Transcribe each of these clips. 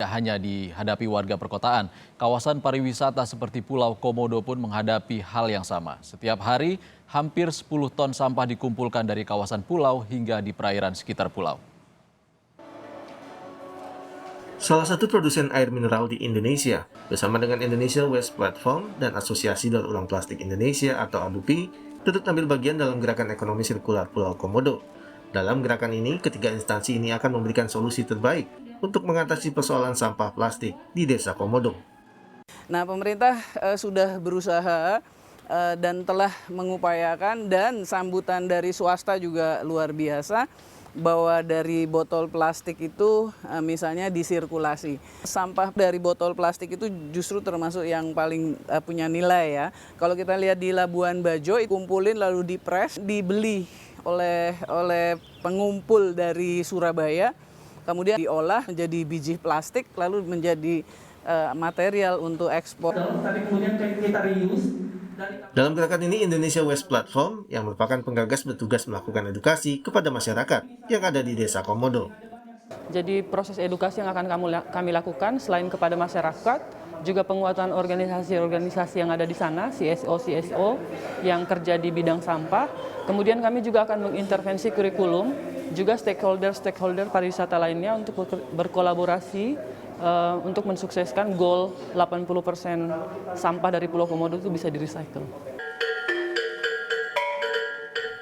Tidak hanya dihadapi warga perkotaan, kawasan pariwisata seperti Pulau Komodo pun menghadapi hal yang sama. Setiap hari, hampir 10 ton sampah dikumpulkan dari kawasan pulau hingga di perairan sekitar pulau. Salah satu produsen air mineral di Indonesia, bersama dengan Indonesia Waste Platform dan Asosiasi Daur Ulang Plastik Indonesia atau ADUPI, turut ambil bagian dalam gerakan ekonomi sirkular Pulau Komodo. Dalam gerakan ini, ketiga instansi ini akan memberikan solusi terbaik untuk mengatasi persoalan sampah plastik di Desa Komodo. Nah, pemerintah sudah berusaha dan telah mengupayakan, dan sambutan dari swasta juga luar biasa, bahwa dari botol plastik itu misalnya disirkulasi. Sampah dari botol plastik itu justru termasuk yang paling punya nilai ya. Kalau kita lihat di Labuan Bajo, dikumpulin lalu dipres, dibeli oleh pengumpul dari Surabaya, kemudian diolah menjadi biji plastik, lalu menjadi material untuk ekspor. Dalam gerakan ini, Indonesia Waste Platform yang merupakan penggagas bertugas melakukan edukasi kepada masyarakat yang ada di Desa Komodo. Jadi proses edukasi yang akan kami lakukan selain kepada masyarakat, juga penguatan organisasi-organisasi yang ada di sana, CSO yang kerja di bidang sampah. Kemudian kami juga akan mengintervensi kurikulum, juga stakeholder pariwisata lainnya untuk berkolaborasi untuk mensukseskan goal 80% sampah dari Pulau Komodo itu bisa di-recycle.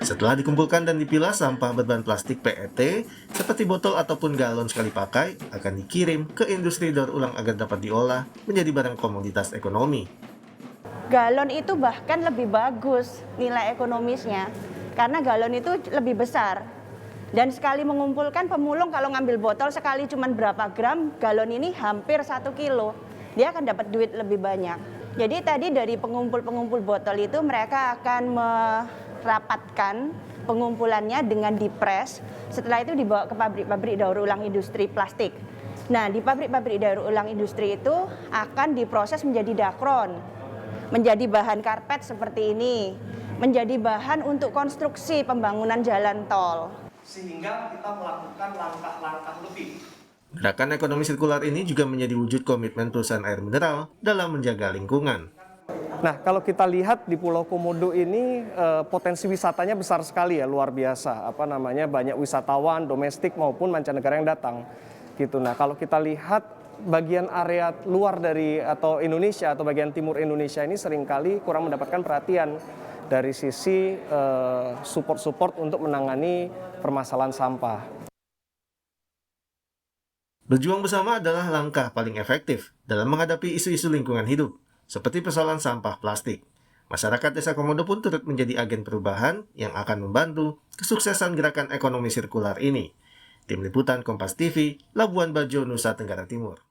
Setelah dikumpulkan dan dipilah, sampah berbahan plastik PET seperti botol ataupun galon sekali pakai akan dikirim ke industri daur ulang agar dapat diolah menjadi barang komoditas ekonomi. Galon itu bahkan lebih bagus nilai ekonomisnya karena galon itu lebih besar. Dan sekali mengumpulkan, pemulung kalau ngambil botol sekali cuma berapa gram, galon ini hampir 1 kilo. Dia akan dapat duit lebih banyak. Jadi tadi dari pengumpul-pengumpul botol itu mereka akan merapatkan pengumpulannya dengan dipres. Setelah itu dibawa ke pabrik-pabrik daur ulang industri plastik. Nah, di pabrik-pabrik daur ulang industri itu akan diproses menjadi dakron, menjadi bahan karpet seperti ini, menjadi bahan untuk konstruksi pembangunan jalan tol. Sehingga kita melakukan langkah-langkah lebih. Gerakan ekonomi sirkular ini juga menjadi wujud komitmen perusahaan air mineral dalam menjaga lingkungan. Nah, kalau kita lihat di Pulau Komodo ini potensi wisatanya besar sekali ya, luar biasa. Banyak wisatawan domestik maupun mancanegara yang datang. Gitu. Nah, kalau kita lihat bagian area luar dari atau Indonesia atau bagian timur Indonesia ini seringkali kurang mendapatkan perhatian dari sisi support untuk menangani permasalahan sampah. Berjuang bersama adalah langkah paling efektif dalam menghadapi isu-isu lingkungan hidup, seperti persoalan sampah plastik. Masyarakat Desa Komodo pun turut menjadi agen perubahan yang akan membantu kesuksesan gerakan ekonomi sirkular ini. Tim Liputan Kompas TV, Labuan Bajo, Nusa Tenggara Timur.